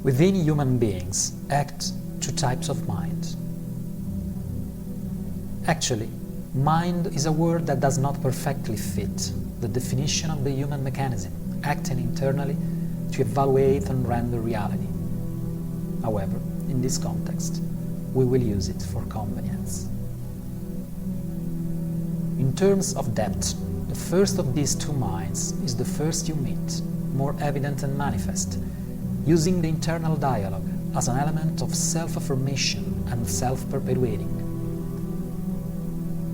Within human beings act two types of mind. Actually, mind is a word that does not perfectly fit the definition of the human mechanism acting internally to evaluate and render reality. However, in this context, we will use it for convenience. In terms of depth, the first of these two minds is the first you meet, more evident and manifest, using the internal dialogue as an element of self-affirmation and self-perpetuating.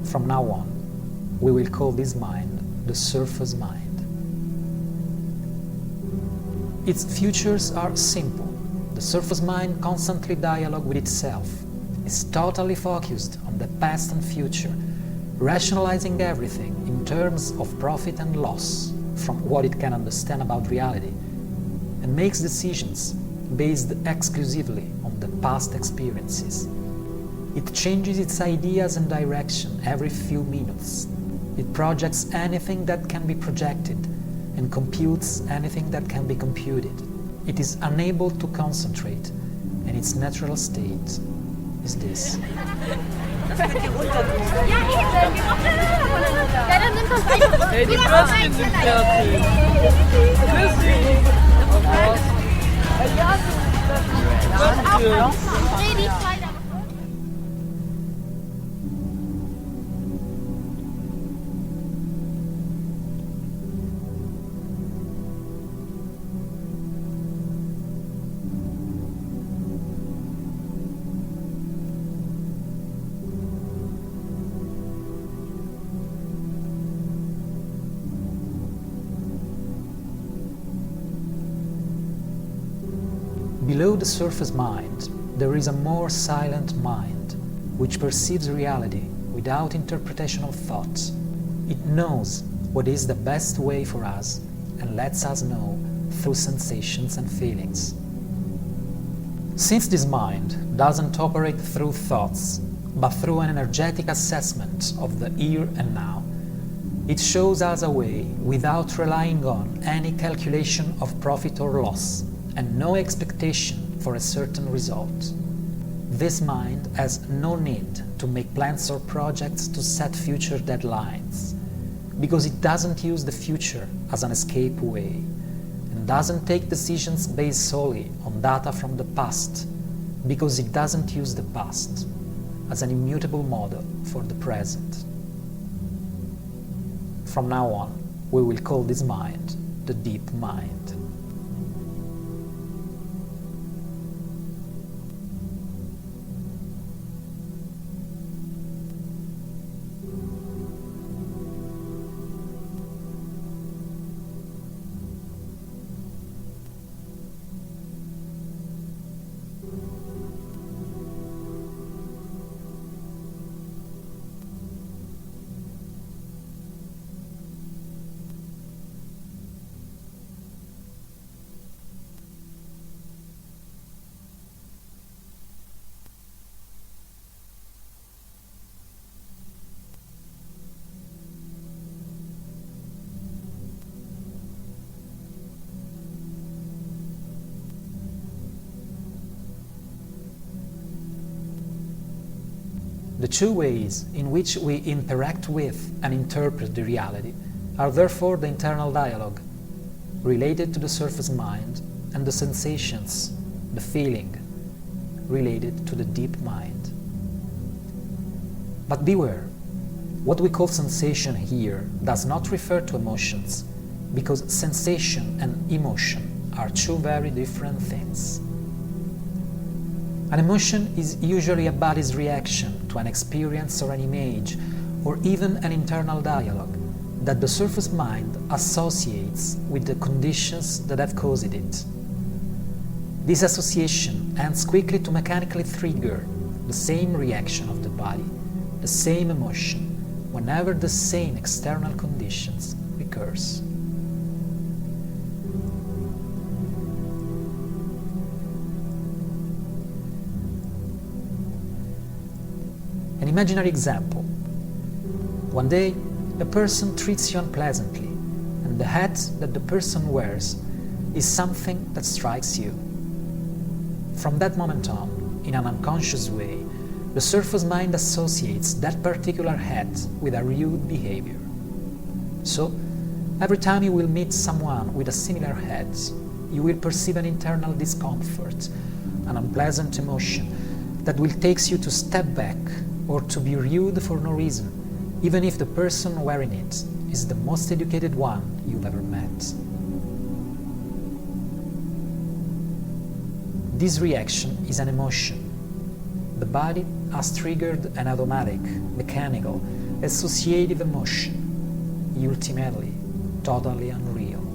From now on, we will call this mind the surface mind. Its features are simple. The surface mind constantly dialogues with itself, is totally focused on the past and future, rationalizing everything in terms of profit and loss from what it can understand about reality, and makes decisions based exclusively on the past experiences. It changes its ideas and direction every few minutes. It projects anything that can be projected and computes anything that can be computed. It is unable to concentrate, and its natural state is this. Below the surface mind, there is a more silent mind, which perceives reality without interpretation of thoughts. It knows what is the best way for us and lets us know through sensations and feelings. Since this mind doesn't operate through thoughts, but through an energetic assessment of the here and now, it shows us a way without relying on any calculation of profit or loss, and no expectation for a certain result. This mind has no need to make plans or projects to set future deadlines, because it doesn't use the future as an escape way, and doesn't take decisions based solely on data from the past, because it doesn't use the past as an immutable model for the present. From now on, we will call this mind the deep mind. The two ways in which we interact with and interpret the reality are therefore the internal dialogue, related to the surface mind, and the sensations, the feeling, related to the deep mind. But beware, what we call sensation here does not refer to emotions, because sensation and emotion are two very different things. An emotion is usually a body's reaction to an experience or an image, or even an internal dialogue that the surface mind associates with the conditions that have caused it. This association ends quickly to mechanically trigger the same reaction of the body, the same emotion, whenever the same external conditions recurs. An imaginary example. One day, a person treats you unpleasantly, and the hat that the person wears is something that strikes you. From that moment on, in an unconscious way, the surface mind associates that particular head with a rude behavior. So, every time you will meet someone with a similar head, you will perceive an internal discomfort, an unpleasant emotion that will take you to step back or to be rude for no reason, even if the person wearing it is the most educated one you've ever met. This reaction is an emotion. The body has triggered an automatic, mechanical, associative emotion, ultimately totally unreal.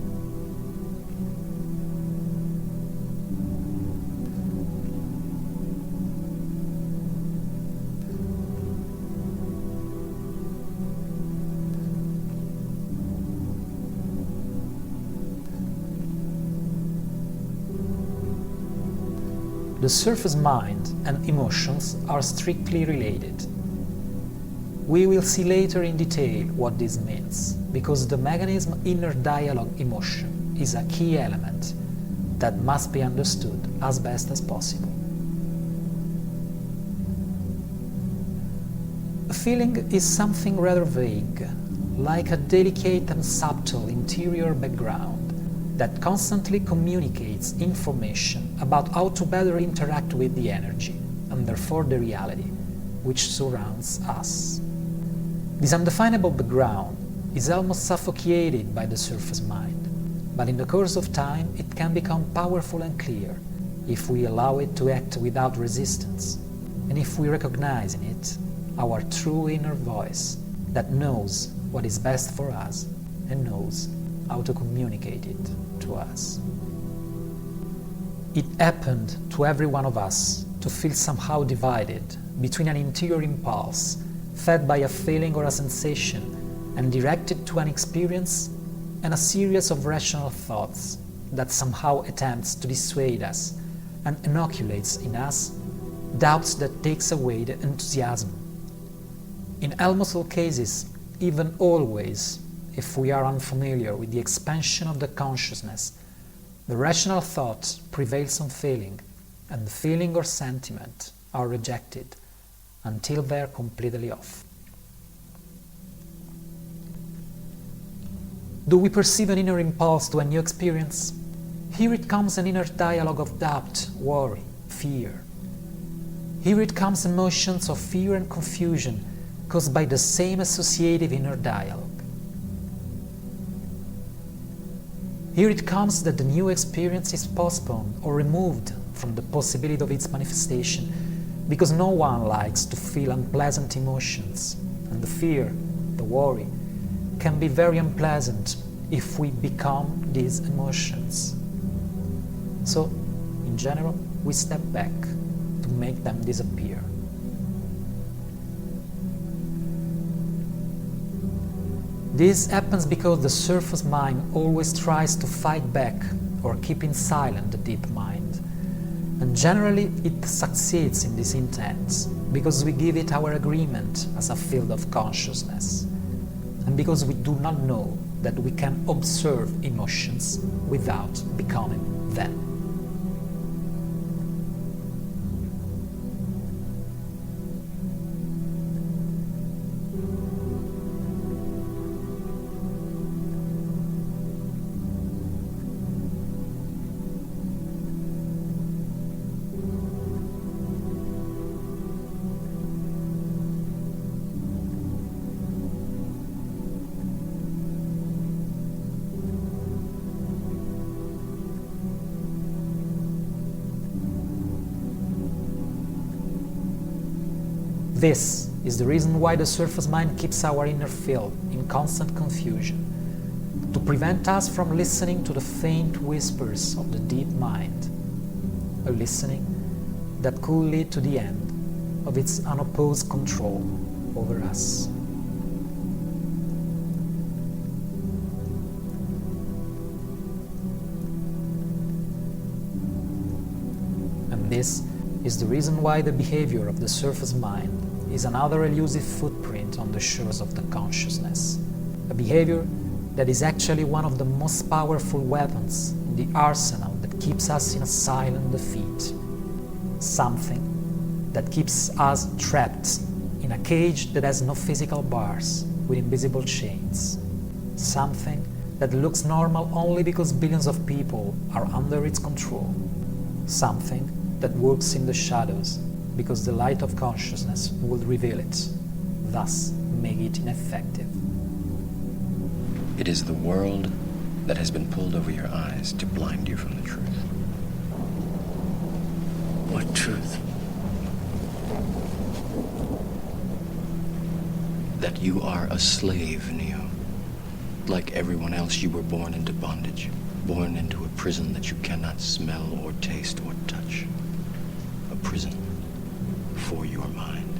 The surface mind and emotions are strictly related. We will see later in detail what this means, because the mechanism inner dialogue emotion is a key element that must be understood as best as possible. A feeling is something rather vague, like a delicate and subtle interior background that constantly communicates information about how to better interact with the energy, and therefore the reality, which surrounds us. This undefinable background is almost suffocated by the surface mind, but in the course of time it can become powerful and clear if we allow it to act without resistance, and if we recognize in it our true inner voice that knows what is best for us and knows how to communicate it to us. It happened to every one of us to feel somehow divided between an interior impulse fed by a feeling or a sensation and directed to an experience and a series of rational thoughts that somehow attempts to dissuade us and inoculates in us doubts that takes away the enthusiasm. In almost all cases, even always, if we are unfamiliar with the expansion of the consciousness, the rational thought prevails on feeling, and the feeling or sentiment are rejected until they are completely off. Do we perceive an inner impulse to a new experience? Here it comes an inner dialogue of doubt, worry, fear. Here it comes emotions of fear and confusion caused by the same associative inner dialogue. Here it comes that the new experience is postponed or removed from the possibility of its manifestation, because no one likes to feel unpleasant emotions, and the fear, the worry, can be very unpleasant if we become these emotions. So, in general, we step back to make them disappear. This happens because the surface mind always tries to fight back or keep in silent the deep mind. And generally it succeeds in this intent because we give it our agreement as a field of consciousness, and because we do not know that we can observe emotions without becoming them. This is the reason why the surface mind keeps our inner field in constant confusion, to prevent us from listening to the faint whispers of the deep mind, a listening that could lead to the end of its unopposed control over us. And this is the reason why the behavior of the surface mind is another elusive footprint on the shores of the consciousness, a behavior that is actually one of the most powerful weapons in the arsenal that keeps us in a silent defeat, something that keeps us trapped in a cage that has no physical bars with invisible chains, something that looks normal only because billions of people are under its control, something that works in the shadows because the light of consciousness will reveal it, thus make it ineffective. It is the world that has been pulled over your eyes to blind you from the truth. What truth? That you are a slave, Neo. Like everyone else, you were born into bondage, born into a prison that you cannot smell or taste or touch. A prison for your mind.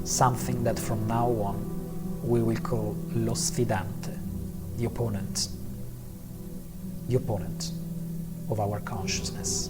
Something that from now on we will call lo Sfidante, the opponent of our consciousness.